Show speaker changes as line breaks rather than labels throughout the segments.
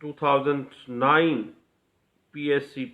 2009 PSC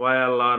YLR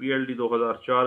PLD 2004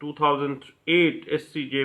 2008 SCJ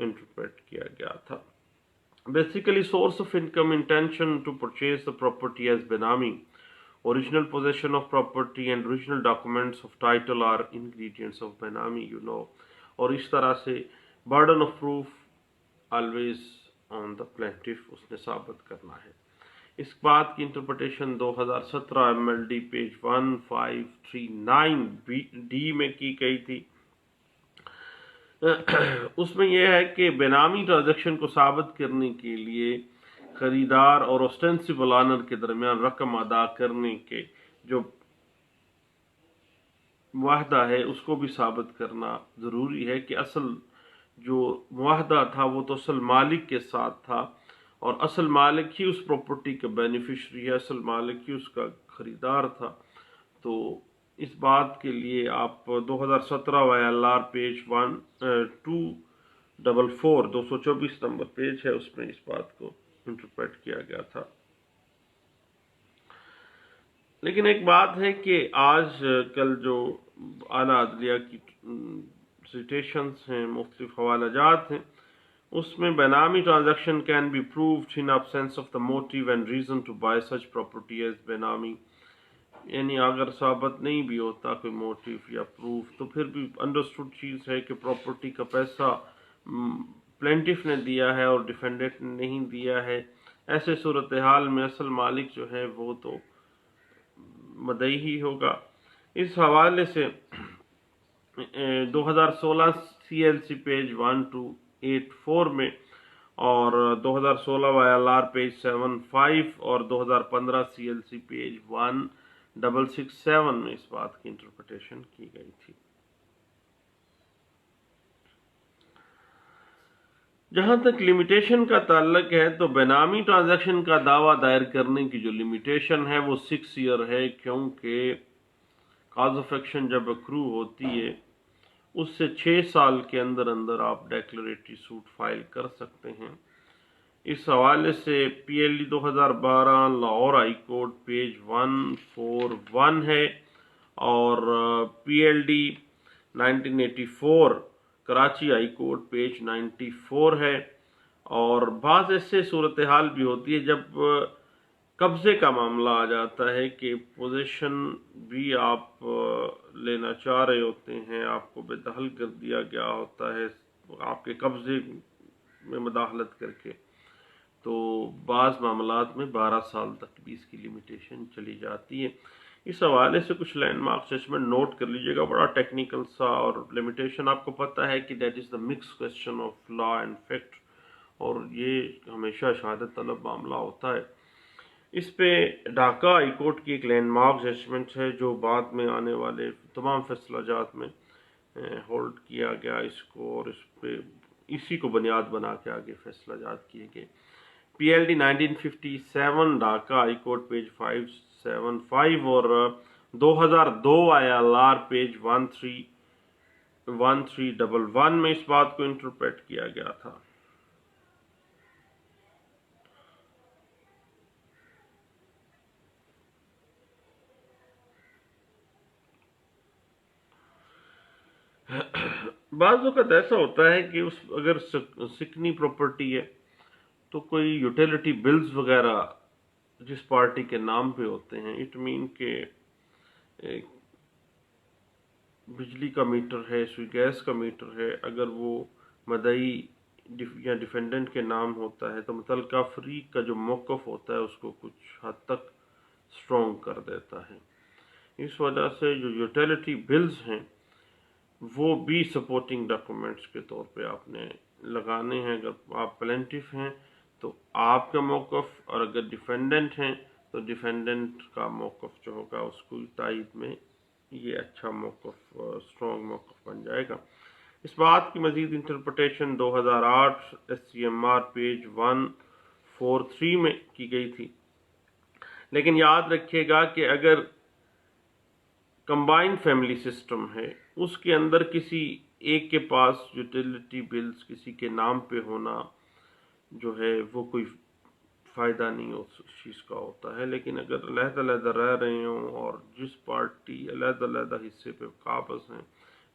interpret کیا گیا تھا. Basically, source of income, intention to purchase the property as benami, original possession of property and original documents of title are ingredients of benami, اور اس طرح سے burden of proof always on the plaintiff, اس نے ثابت کرنا ہے. اس بات کی interpretation 2017 MLD page 1539 D میں کی گئی تھی. اس میں یہ ہے کہ بینامی ٹرانزیکشن کو ثابت کرنے کے لیے خریدار اور اوسٹینسیبل آنر کے درمیان رقم ادا کرنے کے جو معاہدہ ہے اس کو بھی ثابت کرنا ضروری ہے کہ اصل جو معاہدہ تھا وہ تو اصل مالک کے ساتھ تھا اور اصل مالک ہی اس پراپرٹی کا بینیفیشری ہے، اصل مالک ہی اس کا خریدار تھا. تو اس بات کے لیے آپ 2017 YLR پیج 224 نمبر پیج ہے، اس میں اس بات کو انٹرپریٹ کیا گیا تھا. لیکن ایک بات ہے کہ آج کل جو اعلیٰ عدلیہ کی سٹیشنز ہیں، مختلف حوالہ جات ہیں، اس میں benami transaction can be proved in absence of the motive and reason to buy such property as benami. یعنی اگر ثابت نہیں بھی ہوتا کوئی موٹیو یا پروف تو پھر بھی انڈرسٹوڈ چیز ہے کہ پراپرٹی کا پیسہ پلینٹف نے دیا ہے اور ڈیفینڈنٹ نے نہیں دیا ہے. ایسے صورتحال میں اصل مالک جو ہے وہ تو مدعی ہی ہوگا. اس حوالے سے 2016 CLC پیج 1284 میں اور 2016 YLR پیج 75 اور 2015 CLC پیج 1667 میں اس بات کی انٹرپریٹیشن کی گئی تھی. جہاں تک لمیٹیشن کا تعلق ہے تو بینامی ٹرانزیکشن کا دعویٰ دائر کرنے کی جو لمیٹیشن ہے وہ 6 ایئر ہے، کیونکہ کاز آف ایکشن جب اکرو ہوتی ہے اس سے 6 سال کے اندر اندر آپ ڈیکلریٹری سوٹ فائل کر سکتے ہیں. اس حوالے سے PLD 2012 Lahore high court page 141 ہے اور PLD 1984 Karachi high court page 94 ہے. اور بعض ایسے صورتحال بھی ہوتی ہے جب قبضے کا معاملہ آ جاتا ہے کہ پوزیشن بھی آپ لینا چاہ رہے ہوتے ہیں، آپ کو بے دخل کر دیا گیا ہوتا ہے آپ کے قبضے میں مداخلت کر کے، تو بعض معاملات میں 12 سال تک بھی اس کی لمیٹیشن چلی جاتی ہے. اس حوالے سے کچھ لینڈ مارک ججمنٹ نوٹ کر لیجئے گا، بڑا ٹیکنیکل سا، اور لمیٹیشن آپ کو پتہ ہے کہ that is the mix question of law and fact, اور یہ ہمیشہ شہادت طلب معاملہ ہوتا ہے. اس پہ ڈھاکہ ہائی کورٹ کی ایک لینڈ مارک ججمنٹ ہے جو بعد میں آنے والے تمام فیصلہ جات میں ہولڈ کیا گیا اس کو، اور اس پہ اسی کو بنیاد بنا کے آگے فیصلہ جات کیے گئے. PLD 1957 Dhaka high court page 575 اور 2002 ILR پیج 1311 میں اس بات کو انٹرپریٹ کیا گیا تھا. بعض وقت ایسا ہوتا ہے کہ اگر سکنی پراپرٹی ہے تو کوئی یوٹیلیٹی بلز وغیرہ جس پارٹی کے نام پہ ہوتے ہیں، اٹ مین کہ بجلی کا میٹر ہے، سوئی گیس کا میٹر ہے، اگر وہ مدعی یا ڈیفینڈنٹ کے نام ہوتا ہے تو متعلقہ فریق کا جو موقف ہوتا ہے اس کو کچھ حد تک سٹرونگ کر دیتا ہے. اس وجہ سے جو یوٹیلیٹی بلز ہیں وہ بھی سپورٹنگ ڈاکومنٹس کے طور پہ آپ نے لگانے ہیں. اگر آپ پلینٹف ہیں تو آپ کا موقف، اور اگر ڈیفینڈنٹ ہیں تو ڈیفینڈنٹ کا موقف جو ہوگا اس کو تائید میں یہ اچھا موقف، سٹرونگ موقف بن جائے گا. اس بات کی مزید انٹرپریٹیشن 2008 SCMR پیج 143 میں کی گئی تھی. لیکن یاد رکھیے گا کہ اگر کمبائنڈ فیملی سسٹم ہے اس کے اندر کسی ایک کے پاس یوٹیلیٹی بلز کسی کے نام پہ ہونا جو ہے وہ کوئی فائدہ نہیں اس چیز کا ہوتا ہے. لیکن اگر علیحدہ علیحدہ رہ رہے ہوں اور جس پارٹی علیحدہ علیحدہ حصے پہ قابض ہیں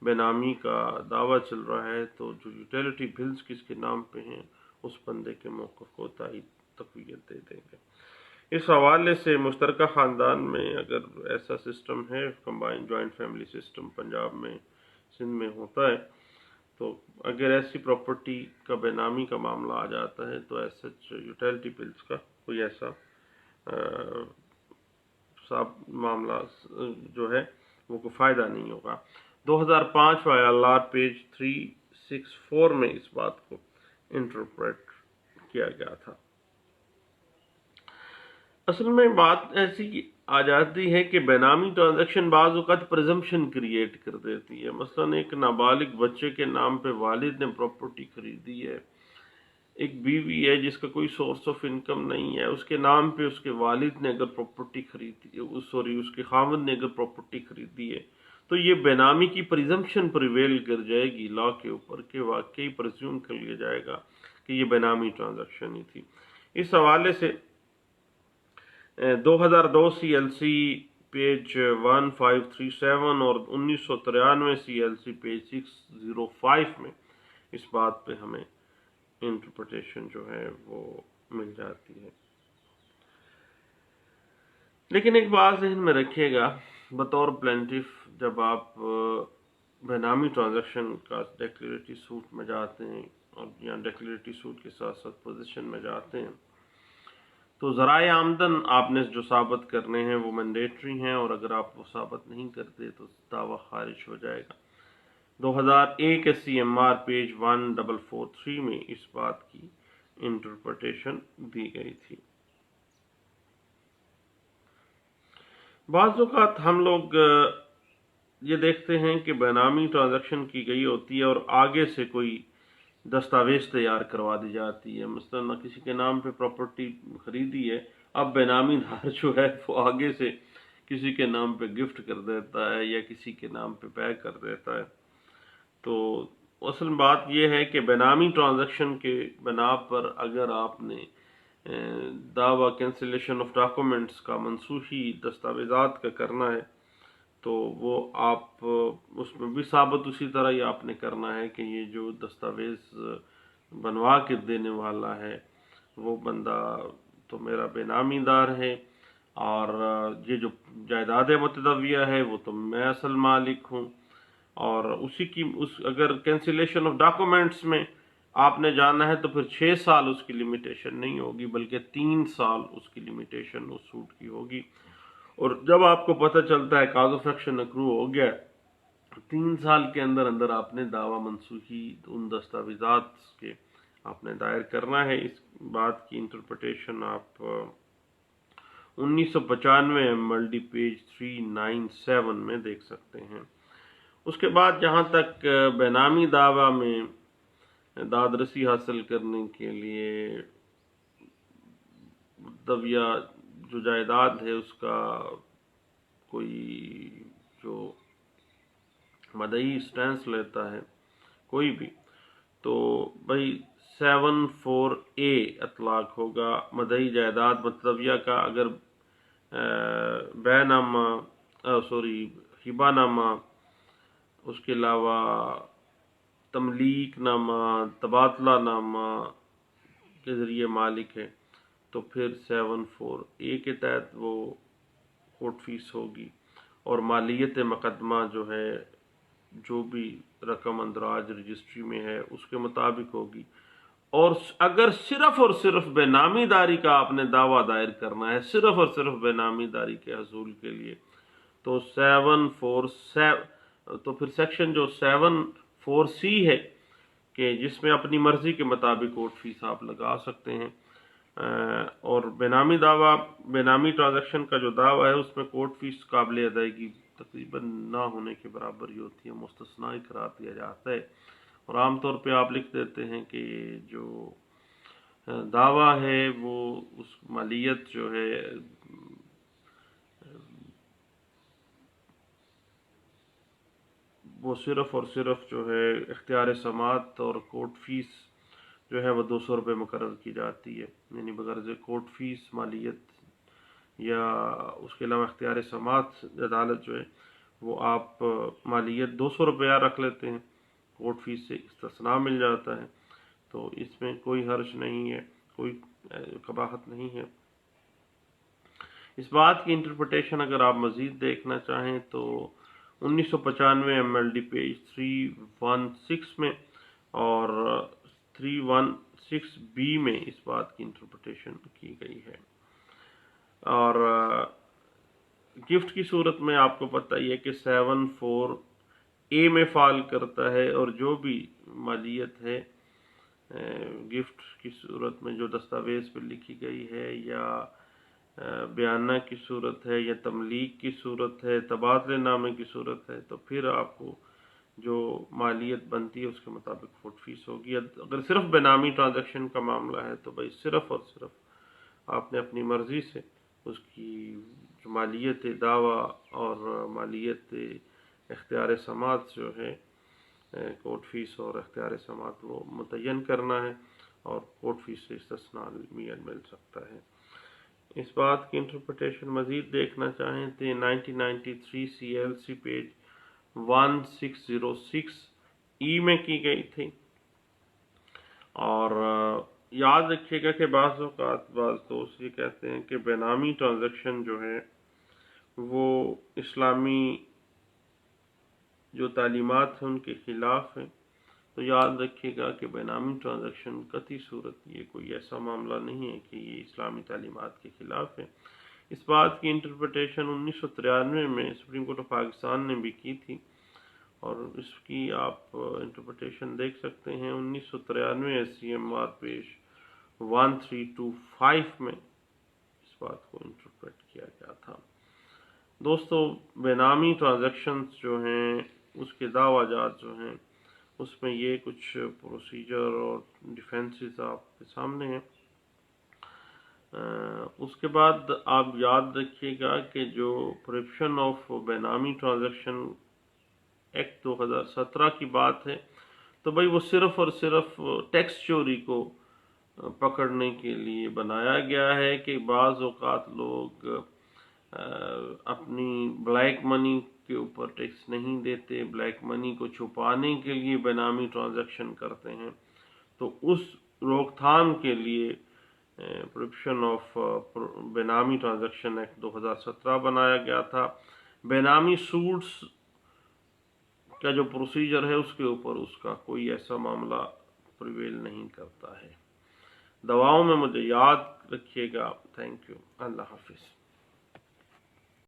بے نامی کا دعویٰ چل رہا ہے تو جو یوٹیلیٹی بلز کس کے نام پہ ہیں اس بندے کے موقف کو تقویت دے دیں گے۔ اس حوالے سے مشترکہ خاندان میں اگر ایسا سسٹم ہے، combine joint family system Punjab میں سندھ میں ہوتا ہے، تو اگر ایسی پراپرٹی کا بے نامی کا معاملہ آ جاتا ہے تو ایسا یوٹیلیٹی بلز کا کوئی ایسا معاملہ جو ہے وہ کوئی فائدہ نہیں ہوگا۔ 2005 ILR پیج 364 میں اس بات کو انٹرپریٹ کیا گیا تھا۔ اصل میں بات ایسی آ جاتی ہے کہ بے نامی ٹرانزیکشن بعض اوقات پریزمپشن کریٹ کر دیتی ہے۔ مثلا ایک نابالغ بچے کے نام پہ والد نے پراپرٹی خریدی ہے، ایک بیوی ہے جس کا کوئی سورس آف انکم نہیں ہے، اس کے نام پہ اس کے والد نے اگر پراپرٹی خریدی ہے، اس کے خاوند نے اگر پراپرٹی خریدی ہے، تو یہ بے نامی کی پریزمپشن پریویل کر جائے گی لا کے اوپر کہ واقعی پرزیوم کر لیا جائے گا کہ یہ بے نامی ٹرانزیکشن ہی تھی۔ اس حوالے سے 2002 CLC پیج 1537 اور 1993 CLC پیج 605 میں اس بات پہ ہمیں انٹرپریٹیشن جو ہے وہ مل جاتی ہے۔ لیکن ایک بات ذہن میں رکھیے گا، بطور پلینٹف جب آپ بے نامی ٹرانزیکشن کا ڈیکلیریٹری سوٹ میں جاتے ہیں اور یا ڈیکلیریٹری سوٹ کے ساتھ ساتھ پوزیشن میں جاتے ہیں، تو ذرائع آمدن آپ نے جو ثابت کرنے ہیں وہ مینڈیٹری ہیں، اور اگر آپ وہ ثابت نہیں کرتے تو دعویٰ خارج ہو جائے گا۔ 2001 CMR پیج 1443 میں اس بات کی انٹرپریٹیشن دی گئی تھی۔ بعض اوقات ہم لوگ یہ دیکھتے ہیں کہ بے نامی ٹرانزیکشن کی گئی ہوتی ہے اور آگے سے کوئی دستاویز تیار کروا دی جاتی ہے۔ مثلا کسی کے نام پہ پراپرٹی خریدی ہے، اب بے نامی دار جو ہے وہ آگے سے کسی کے نام پہ گفٹ کر دیتا ہے یا کسی کے نام پہ پے کر دیتا ہے۔ تو اصل بات یہ ہے کہ بے نامی ٹرانزیکشن کے بنا پر اگر آپ نے دعویٰ کینسلیشن آف ڈاکومنٹس کا منسوخی دستاویزات کا کرنا ہے تو وہ آپ اس میں بھی ثابت اسی طرح ہی آپ نے کرنا ہے کہ یہ جو دستاویز بنوا کے دینے والا ہے وہ بندہ تو میرا بے نامی دار ہے، اور یہ جو جائیداد متداویہ ہے وہ تو میں اصل مالک ہوں، اور اسی کی اگر کینسلیشن آف ڈاکومنٹس میں آپ نے جانا ہے تو پھر 6 سال اس کی لمیٹیشن نہیں ہوگی بلکہ 3 سال اس کی لمیٹیشن اس سوٹ کی ہوگی۔ اور جب آپ کو پتہ چلتا ہے کاز آف ایکشن اکرو ہو گیا، 3 سال کے اندر اندر آپ نے دعویٰ منسوخی ان دستاویزات کے آپ نے دائر کرنا ہے۔ اس بات کی انٹرپریٹیشن آپ 1995 MLD پیج 397 میں دیکھ سکتے ہیں۔ اس کے بعد جہاں تک بے نامی دعویٰ میں دادرسی حاصل کرنے کے لیے متداویہ جو جائیداد ہے اس کا کوئی جو مدعی سٹینس لیتا ہے کوئی بھی، تو بھائی 74A اطلاق ہوگا مدعی جائیداد متداویہ کا اگر بے نامہ ہبہ نامہ، اس کے علاوہ تملیک نامہ، تبادلہ نامہ کے ذریعے مالک ہے تو پھر 74A کے تحت وہ کورٹ فیس ہوگی، اور مالیت مقدمہ جو ہے جو بھی رقم اندراج رجسٹری میں ہے اس کے مطابق ہوگی۔ اور اگر صرف اور صرف بے نامی داری کا آپ نے دعویٰ دائر کرنا ہے، صرف اور صرف بے نامی داری کے حصول کے لیے، تو 747 تو پھر سیکشن جو 74C ہے کہ جس میں اپنی مرضی کے مطابق کورٹ فیس آپ لگا سکتے ہیں، اور بے نامی ٹرانزیکشن کا جو دعویٰ ہے اس میں کورٹ فیس قابل ادائیگی تقریباً نہ ہونے کے برابر ہی ہوتی ہے، مستثنیٰ ہی قرار دیا جاتا ہے، اور عام طور پہ آپ لکھ دیتے ہیں کہ جو دعویٰ ہے وہ اس مالیت جو ہے وہ صرف اور صرف جو ہے اختیار سماعت اور کورٹ فیس جو ہے وہ 200 روپے مقرر کی جاتی ہے، یعنی بغرض کورٹ فیس مالیت یا اس کے علاوہ اختیار سماعت عدالت جو ہے وہ آپ مالیت 200 روپیہ رکھ لیتے ہیں، کورٹ فیس سے استثناء مل جاتا ہے، تو اس میں کوئی حرج نہیں ہے، کوئی قباحت نہیں ہے۔ اس بات کی انٹرپریٹیشن اگر آپ مزید دیکھنا چاہیں تو 1995 MLD پیج 316 میں اور 316B میں اس بات کی انٹرپریٹیشن کی گئی ہے۔ اور گفٹ کی صورت میں آپ کو پتہ ہی ہے کہ 74A میں فال کرتا ہے، اور جو بھی مالیت ہے گفٹ کی صورت میں جو دستاویز پہ لکھی گئی ہے، یا بیانہ کی صورت ہے، یا تملیک کی صورت ہے، تبادلے نامے کی صورت ہے، تو پھر آپ کو جو مالیت بنتی ہے اس کے مطابق کورٹ فیس ہوگی۔ اگر صرف بے نامی ٹرانزیکشن کا معاملہ ہے تو بھائی صرف اور صرف آپ نے اپنی مرضی سے اس کی جو مالیت دعویٰ اور مالیت اختیار سماعت جو ہے کورٹ فیس اور اختیار سماعت وہ متعین کرنا ہے، اور کورٹ فیس سے استثناء مل سکتا ہے۔ اس بات کی انٹرپریٹیشن مزید دیکھنا چاہیں تو 1993 CLC پیج 1606E میں کی گئی تھی۔ اور یاد رکھیے گا کہ بعض اوقات بعض دوست یہ کہتے ہیں کہ بے نامی ٹرانزیکشن جو ہے وہ اسلامی جو تعلیمات ہیں ان کے خلاف ہیں، تو یاد رکھیے گا کہ بے نامی ٹرانزیکشن قطعی صورت یہ کوئی ایسا معاملہ نہیں ہے کہ یہ اسلامی تعلیمات کے خلاف ہے۔ اس بات کی انٹرپریٹیشن 1993 میں سپریم کورٹ آف پاکستان نے بھی کی تھی، اور اس کی آپ انٹرپریٹیشن دیکھ سکتے ہیں 1993 SCMR پیج 1325 میں اس بات کو انٹرپریٹ کیا گیا تھا۔ دوستو، بے نامی ٹرانزیکشنز جو ہیں اس کے دعویٰ جات جو ہیں اس میں یہ کچھ پروسیجر اور ڈیفینسز آپ کے سامنے ہیں۔ اس کے بعد آپ یاد رکھیے گا کہ جو پروہیبیشن آف بے نامی ٹرانزیکشن ایکٹ 2017 کی بات ہے، تو بھائی وہ صرف اور صرف ٹیکس چوری کو پکڑنے کے لیے بنایا گیا ہے کہ بعض اوقات لوگ اپنی بلیک منی کے اوپر ٹیکس نہیں دیتے، بلیک منی کو چھپانے کے لیے بے نامی ٹرانزیکشن کرتے ہیں، تو اس روک تھام کے لیے پروہیبیشن آف بے نامی ٹرانزیکشن ایکٹ 2017 بنایا گیا تھا۔ بے نامی سوٹس کا جو پروسیجر ہے اس کے اوپر اس کا کوئی ایسا معاملہ پریویل نہیں کرتا ہے۔ دعاؤں میں مجھے یاد رکھیے گا۔ Thank you. اللہ حافظ۔